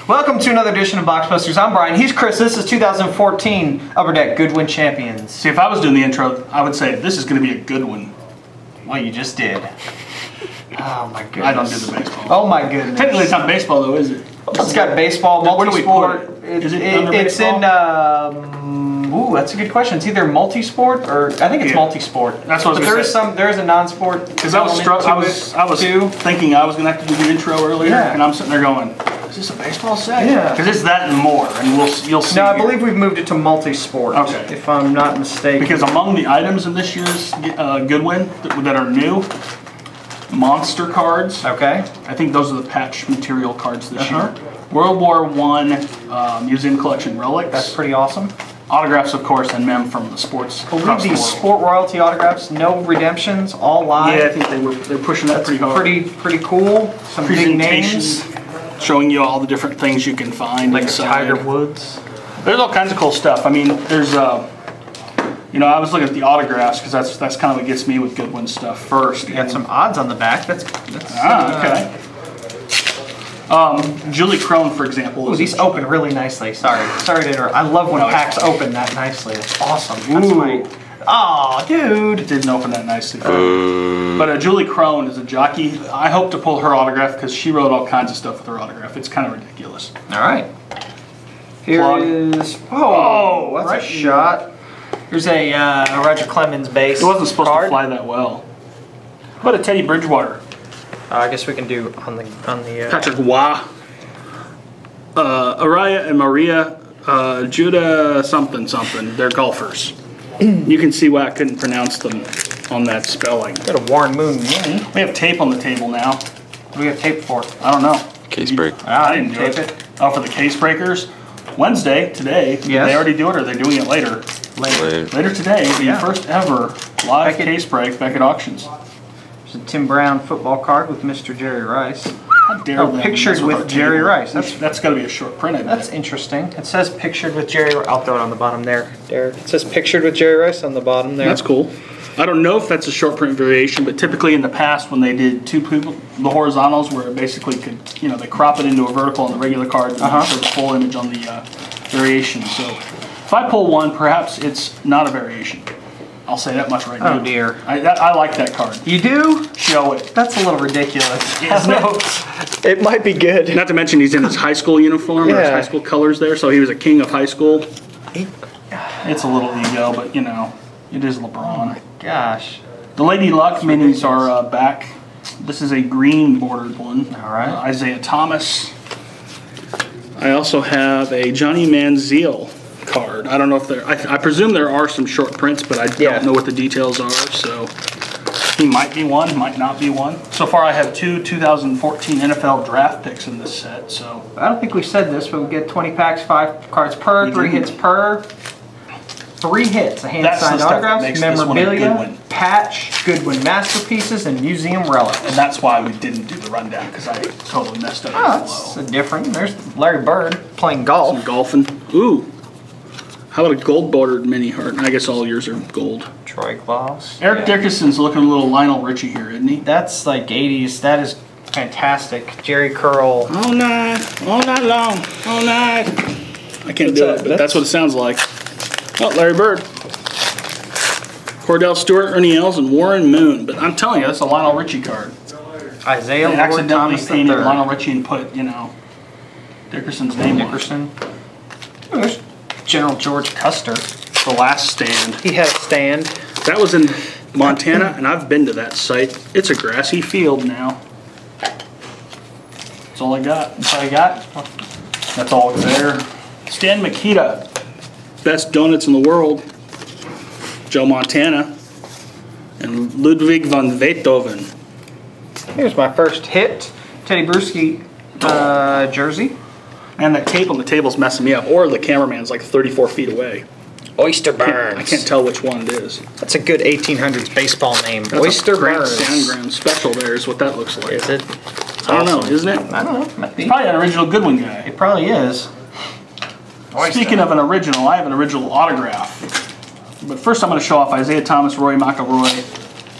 Welcome to another edition of Box Busters. I'm Brian. He's Chris. This is 2014 Upper Deck Goodwin Champions. See, if I was doing the intro, I would say this is going to be a good one. Well, you just did. Oh my goodness. I don't do the baseball. Oh my goodness. Technically, it's not baseball though, is it? It's got baseball, multi-sport. Is it it's in. Ooh, that's a good question. It's either multi-sport or I think it's multi-sport. That's what I was going to say. There is a non-sport. Because I was thinking I was going to have to do the intro earlier, and I'm sitting there going, "Is this a baseball set?" Yeah. Because it's that and more, and you'll see. No, I believe we've moved it to multi-sport. Okay. If I'm not mistaken. Because among the items in this year's Goodwin that are new, monster cards. Okay. I think those are the patch material cards this year. World War I museum collection relics. That's pretty awesome. Autographs, of course, and mem from the sports. I believe these sport royalty autographs, no redemptions, all live. Yeah, I think they're pushing that pretty hard. Pretty cool. Some big names. Showing you all the different things you can find. Like Tiger Woods. There's all kinds of cool stuff. I mean, there's you know, I was looking at the autographs because that's kind of what gets me with Goodwin stuff first. You got some odds on the back. That's okay. Julie Crone, for example. Ooh, these open really nicely. Sorry to interrupt. I love when packs open that nicely. It's awesome. That's my. Oh, dude. It didn't open that nicely. But Julie Crone is a jockey. I hope to pull her autograph because she wrote all kinds of stuff with her autograph. It's kind of ridiculous. All right. Here is. Oh, that's a shot. Here's a Roger Clemens base. It wasn't supposed to fly that well. What a Teddy Bridgewater. I guess we can do on the Patrick Waugh, Araya and Maria Judah something. They're golfers. You can see why I couldn't pronounce them on that spelling. Got a Warren Moon mini. We have tape on the table now. What do we have tape for? I don't know. Case break. I didn't do it. Oh, for the case breakers. Wednesday, today. Yes. Did they already do it, or are they doing it later? Later today, the first ever live case break Beckett auctions. There's a Tim Brown football card with Mr. Jerry Rice. How dare them pictured with Jerry Rice. That's got to be a short print. That's interesting. It says pictured with Jerry Rice. I'll throw it on the bottom there, Derek. It says pictured with Jerry Rice on the bottom there. That's cool. I don't know if that's a short print variation, but typically in the past when they did the horizontals where it basically could, you know, they crop it into a vertical on the regular card and show the full image on the variation. So if I pull one, perhaps it's not a variation. I'll say that much right now. Oh dear. I like that card. You do? Show it. That's a little ridiculous. Isn't it? It might be good. Not to mention he's in his high school uniform or his high school colors there, so he was a king of high school. It's a little ego, but you know, it is LeBron. Oh my gosh. The Lady Luck minis are back. This is a green bordered one. All right. Isaiah Thomas. I also have a Johnny Manziel card. I don't know if there. I presume there are some short prints, but I don't know what the details are. So he might be one, might not be one. So far, I have two 2014 NFL draft picks in this set. So I don't think we said this, but we get 20 packs, 5 cards per, 3 hits per. 3 hits: a hand-signed autographs, memorabilia, patch, Goodwin masterpieces, and museum relics. And that's why we didn't do the rundown because I totally messed up. Oh, that's different. There's Larry Bird playing golf. Some golfing. Ooh. How about a gold bordered mini heart? I guess all yours are gold. Troy Glaus. Eric Dickerson's looking a little Lionel Richie here, isn't he? That's like 80s. That is fantastic. Jerry Curl. All night long, all night. I can't do it, but that's what it sounds like. Oh, Larry Bird. Cordell Stewart, Ernie Els, and Warren Moon. But I'm telling you, that's a Lionel Richie card. Isaiah They Lord accidentally Thomas painted III. Lionel Richie and put, you know, Dickerson's name on it. Dickerson. Oh, there's General George Custer. The Last Stand. He had a stand. That was in Montana, and I've been to that site. It's a grassy field now. That's all I got. That's all you got? That's all that's there. Stan Mikita. Best donuts in the world. Joe Montana. And Ludwig van Beethoven. Here's my first hit. Teddy Bruschi jersey. And that tape on the table's messing me up. Or the cameraman's like 34 feet away. Oyster Burns. I can't tell which one it is. That's a good 1800s baseball name. That's Oyster a Grant Burns. Sandgram special there is what that looks like. Is it? I don't know, isn't it? I don't know. Might be. It's probably an original Goodwin guy. It probably is. Speaking of an original, I have an original autograph. But first I'm going to show off Isaiah Thomas, Roy McIlroy.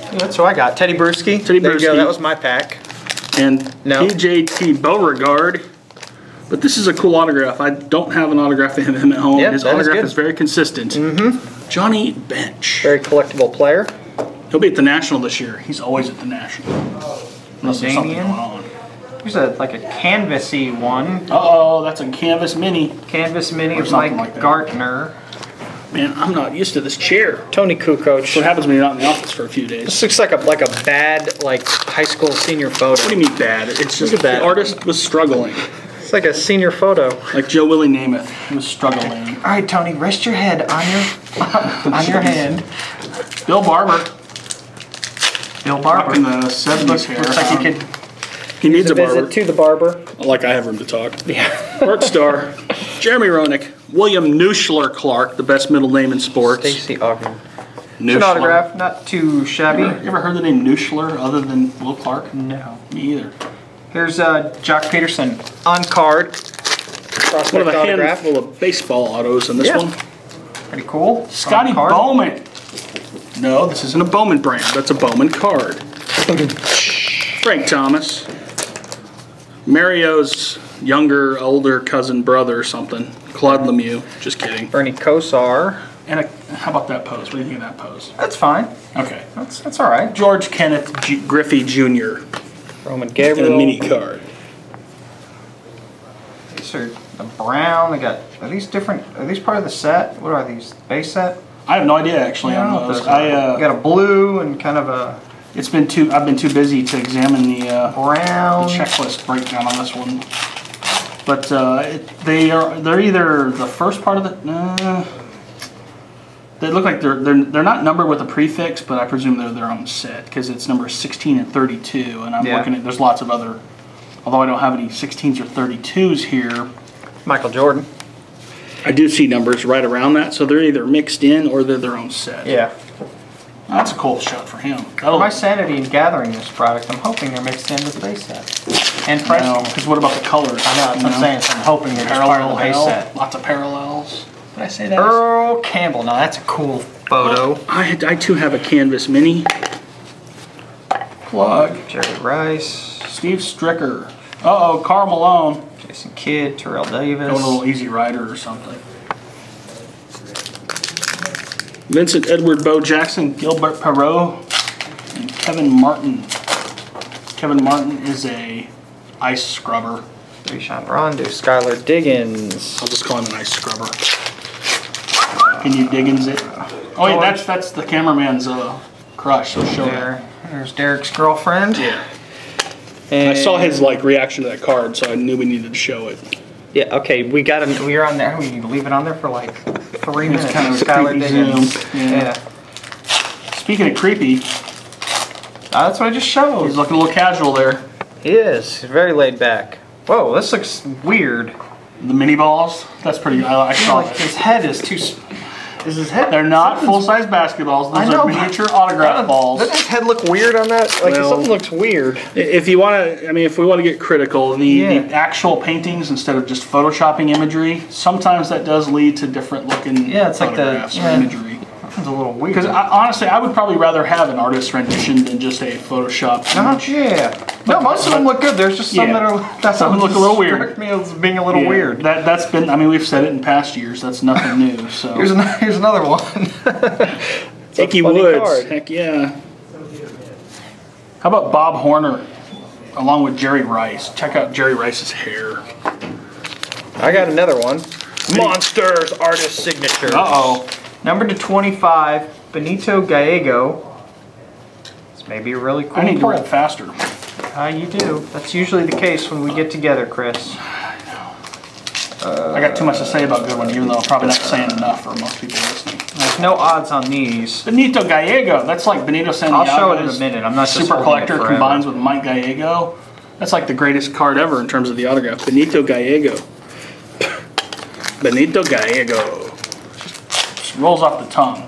Yeah, that's what I got. Teddy Bruschi. Teddy There you Bruschi. go. That was my pack. And PJT Beauregard, But this is a cool autograph. I don't have an autograph of him at home. Yep, His autograph is very consistent. Johnny Bench. Very collectible player. He'll be at the National this year. He's always at the National. Unless there's something going on. There's like a canvasy one. Uh-oh, that's a canvas mini. Canvas mini of Mike like Gartner. Man, I'm not used to this chair. Tony Kukoc. What happens when you're not in the office for a few days? This looks like a bad high school senior photo. What do you mean bad? It's just the artist was struggling. It's like a senior photo. Like Joe Willie Namath. He was struggling. All right, Tony, rest your head on your hand. Bill Barber. Bill Barber. In the 70s hair. Looks like he needs a barber. Visit to the barber. Like I have room to talk. Yeah. Art star. Jeremy Roenick. William Nuschler Clark, the best middle name in sports. Stacey Ogden. It's an autograph, not too shabby. You ever heard the name Nuschler other than Will Clark? No. Me either. Here's Jock Peterson on card. One of a handful of baseball autos in this one. Pretty cool. Scotty Bowman. No, this isn't a Bowman brand. That's a Bowman card. Frank Thomas. Mario's younger, older cousin, brother or something. Claude Lemieux. Just kidding. Bernie Kosar. And how about that pose? What do you think of that pose? That's fine. Okay. That's all right. George Kenneth Griffey Jr. Roman Gabriel. And a mini card. These are the brown. Are these different? Are these part of the set? What are these? Base set? I have no idea actually on those. Got a blue and kind of a. I've been too busy to examine the brown checklist breakdown on this one. But they're either the first part of the. They look like they're not numbered with a prefix, but I presume they're their own set because it's number 16 and 32, and I'm looking at there's lots of other. Although I don't have any 16s or 32s here. Michael Jordan. I do see numbers right around that, so they're either mixed in or they're their own set. Yeah. That's a cool shot for him. For my sanity in gathering this product, I'm hoping they're mixed in with the base set. And price. No, because what about the colors? I know, that's what I'm saying. So I'm hoping they're just part of the base set. Lots of parallels. Did I say that? Earl Campbell. Now that's a cool photo. I too have a canvas mini. Plug. Jerry Rice. Steve Stricker. Uh-oh, Karl Malone. Jason Kidd, Terrell Davis. A little Easy Rider or something. Vincent Edward Bo Jackson, Gilbert Perreault, and Kevin Martin. Kevin Martin is a ice scrubber. Deshaun Rondo, Skylar Diggins. I'll just call him an ice scrubber. Can you Diggins it? Oh yeah, that's the cameraman's crush. So show there. There's Derek's girlfriend. Yeah. And I saw his reaction to that card, so I knew we needed to show it. Yeah. Okay. We're on there. We need to leave it on there for like 3 minutes. Kind of Skylar Diggins. Yeah. Speaking of creepy, that's what I just showed. He's looking a little casual there. He is. He's very laid back. Whoa, this looks weird. The mini balls. That's pretty. I saw like his head is too. Is his head? They're not full-size basketballs. Those are miniature autograph balls. Doesn't his head look weird on that? Like something looks weird. If you want to, if we want to get critical, the actual paintings instead of just photoshopping imagery, sometimes that does lead to different looking photographs or imagery. It's a little weird. Because honestly, I would probably rather have an artist's rendition than just a Photoshop. No, most of them look good. There's just some that are some look a little weird. Struck me as being a little weird. That's been. We've said it in past years. That's nothing new. So here's another one. Icky Woods. Card. Heck yeah. How about Bob Horner, along with Jerry Rice? Check out Jerry Rice's hair. I got another one. Monsters artist signature. Number to 25, Benito Gallego. This may be a really cool I need to read faster. You do. That's usually the case when we get together, Chris. I got too much to say about Goodwin, even though I'm probably not saying enough for most people listening. There's no odds on these. Benito Gallego. That's like Benito Santiago's I'll show it in a minute. I'm not just Super Collector combines with Mike Gallego. That's like the greatest card ever in terms of the autograph. Benito Gallego. Benito Gallego. Rolls off the tongue.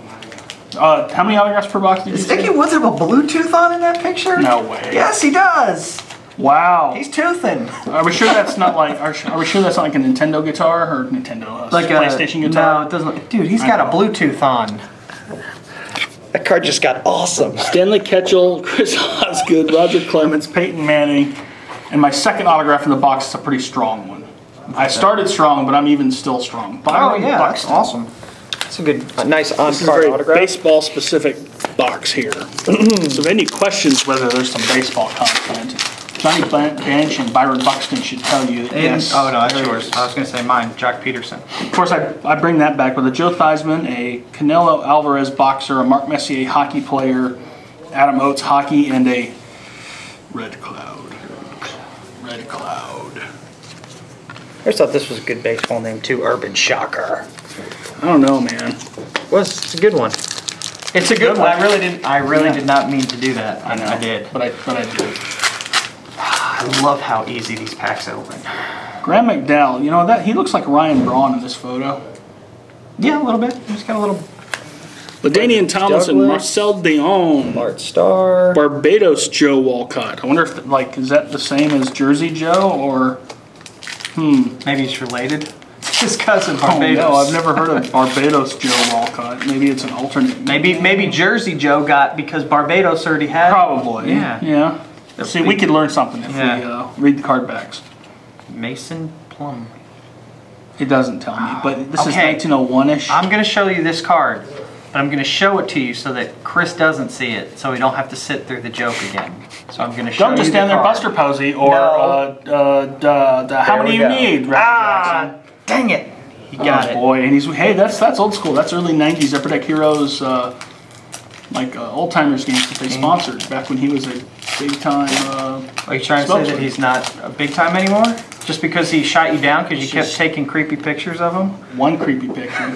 How many autographs per box did you say? Does Icky Woods have a Bluetooth on in that picture? No way. Yes, he does. Wow. He's toothing. Are we sure that's not like? Are we sure that's not like a Nintendo guitar or Nintendo like PlayStation guitar? No, it doesn't. Dude, he's got a Bluetooth on. That card just got awesome. Stanley Ketchel, Chris Osgood, Roger Clemens, Peyton Manning, and my second autograph in the box is a pretty strong one. I started strong, but I'm even still strong. Byron Buxton. That's awesome. It's a good, nice on-card autograph. Baseball-specific box here. So if any questions whether there's some baseball content, Johnny Bench and Byron Buxton should tell you that yes. Oh, no, that's yours. I was going to say mine, Jack Peterson. Of course, I bring that back with a Joe Theismann, a Canelo Alvarez boxer, a Mark Messier hockey player, Adam Oates hockey, and a Red Cloud. Red Cloud. I just thought this was a good baseball name too, Urban Shocker. I don't know, man. It's a good one. It's a good one. I really did not mean to do that. I know. I did. But I did. I love how easy these packs open. Graham McDowell, you know that he looks like Ryan Braun in this photo. Yeah, a little bit. He's got a little. LaDainian Thomas and Marcel Dion. Bart Starr. Barbados Joe Walcott. I wonder if is that the same as Jersey Joe or maybe it's related. His cousin Barbados. Oh, no, I've never heard of Barbados Joe Walcott. Maybe it's an alternate. Maybe Jersey Joe got because Barbados already had. Probably. Yeah. See, we could learn something if we read the card backs. Mason Plum. It doesn't tell me, but this is 1901-ish. I'm going to show you this card, but I'm going to show it to you so that Chris doesn't see it, so we don't have to sit through the joke again. So I'm going to show you Don't just stand there, Buster Posey, or how many you need, Jackson. Dang it! He got it. Boy, and that's old school. That's early '90s Upper Deck Heroes, old timers games that they sponsored back when he was a big time. Are you trying to say that he's not a big time anymore? Just because he shot you down because you kept taking creepy pictures of him? One creepy picture.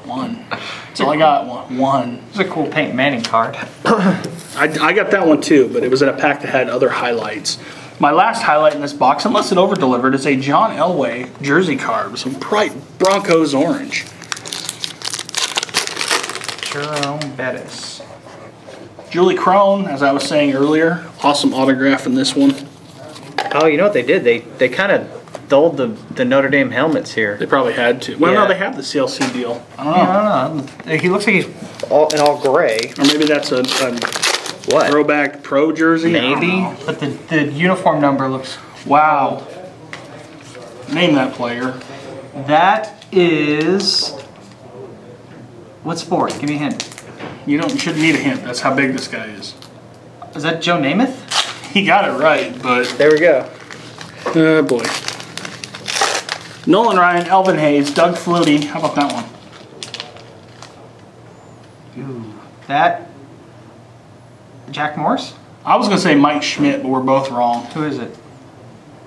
One. That's all I got. One. It's a cool Peyton Manning card. I got that one too, but it was in a pack that had other highlights. My last highlight in this box, unless it over-delivered, is a John Elway jersey card with some bright Broncos orange. Jerome Bettis. Julie Crone, as I was saying earlier, awesome autograph in this one. Oh, you know what they did? They kind of dulled the Notre Dame helmets here. They probably had to. Well, no, they have the CLC deal. I don't know. He looks like he's in all gray. Or maybe that's a throwback pro jersey? Maybe. But the uniform number looks wild. Name that player. That is... What sport? Give me a hint. You shouldn't need a hint. That's how big this guy is. Is that Joe Namath? He got it right, but... There we go. Oh, boy. Nolan Ryan, Elvin Hayes, Doug Flutie. How about that one? Ooh. That... Jack Morris? I was going to say Mike Schmidt, but we're both wrong. Who is it?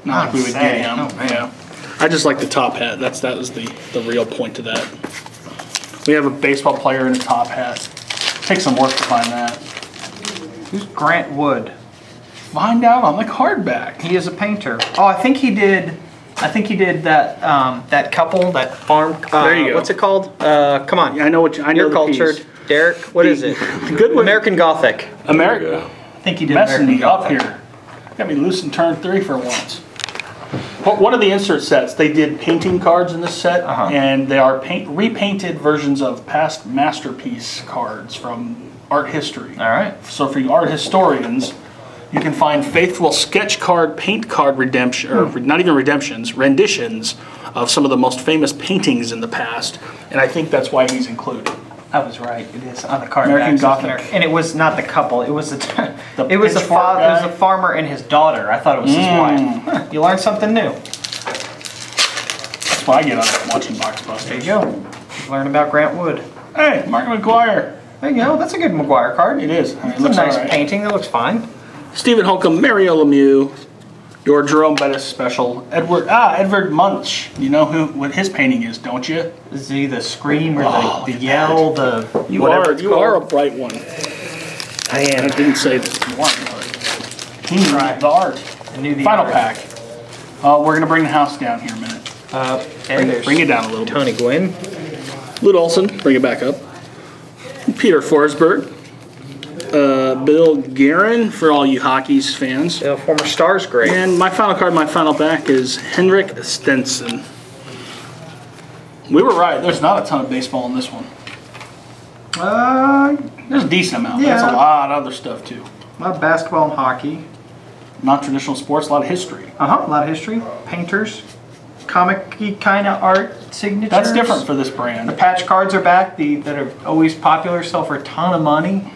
Not like we would get him. Oh, yeah. I just like the top hat. That was the real point to that. We have a baseball player in a top hat. Takes some work to find that. Who's Grant Wood? Find out on the card back. He is a painter. Oh, I think he did that that couple, that farm. There you go. What's it called? Come on. Yeah, I know what I know. You're cultured. Piece. Derek, what is it? Goodwin. American Gothic. America. I think he did Messing American me Gothic. up here. Got me loose in turn 3 for once. One of the insert sets, they did painting cards in this set, and they are repainted versions of past masterpiece cards from art history. All right. So for you art historians, you can find faithful sketch card, paint card redemption, or not even redemptions, renditions of some of the most famous paintings in the past, and I think that's why he's included. I was right. It is on the card. American Gothic, and it was not the couple. It was it was the father. It was the farmer and his daughter. I thought it was his wife. Huh, you learned something new. That's what I get out of watching Box Busters. There you go. Learn about Grant Wood. Hey, Mark McGuire. There you go. That's a good McGuire card. It is. It's a nice painting. That looks fine. Stephen Holcomb, Mario Lemieux, your Jerome Bettis special. Edvard Munch. You know what his painting is, don't you? Is he the scream or the yell? You are a bright one. I am. I didn't say that you weren't, but he knew the art. I knew the Final art. pack. We're going to bring the house down here a minute. Bring it down a little bit. Tony Gwynn. Lute Olson, bring it back up. Peter Forsberg. Bill Guerin, for all you hockey's fans. Former Stars great. And my final card, my final back, is Henrik Stenson. We were right. There's not a ton of baseball in this one. There's a decent amount. Yeah. There's a lot of other stuff, too. A lot of basketball and hockey. Non-traditional sports, a lot of history. A lot of history. Painters. comic-y kind of art signatures. That's different for this brand. The patch cards are back, that are always popular, sell for a ton of money.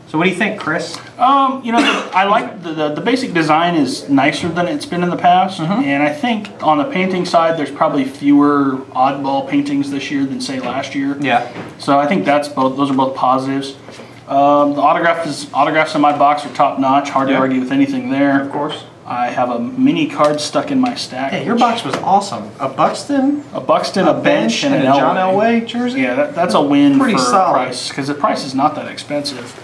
So what do you think, Chris? You know, I like the basic design is nicer than it's been in the past, and I think on the painting side, there's probably fewer oddball paintings this year than say last year. Yeah. So I think those are both positives. The autographs in my box are top notch. Hard to argue with anything there. Of course. I have a mini card stuck in my stack. Yeah, your box was awesome. A Buxton, a bench, and a John Elway jersey. Yeah, that's a win pretty for solid price because the price is not that expensive.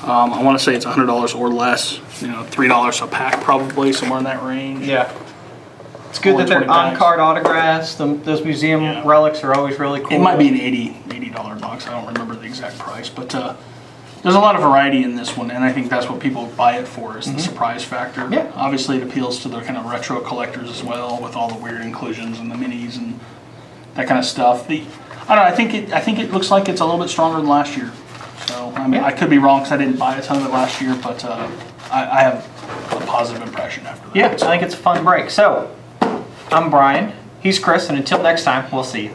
I want to say it's $100 or less. You know, $3 a pack probably, somewhere in that range. Yeah. It's good that they're on-card autographs. Those museum relics are always really cool. It might be an $80 box. I don't remember the exact price, but there's a lot of variety in this one, and I think that's what people buy it for, is the surprise factor. Yeah. Obviously, it appeals to the kind of retro collectors as well, with all the weird inclusions and the minis and that kind of stuff. I don't know. I think it looks like it's a little bit stronger than last year. So I mean, I could be wrong because I didn't buy a ton of it last year, but I have a positive impression after that. Yeah, I think it's a fun break. So I'm Brian. He's Chris, and until next time, we'll see you.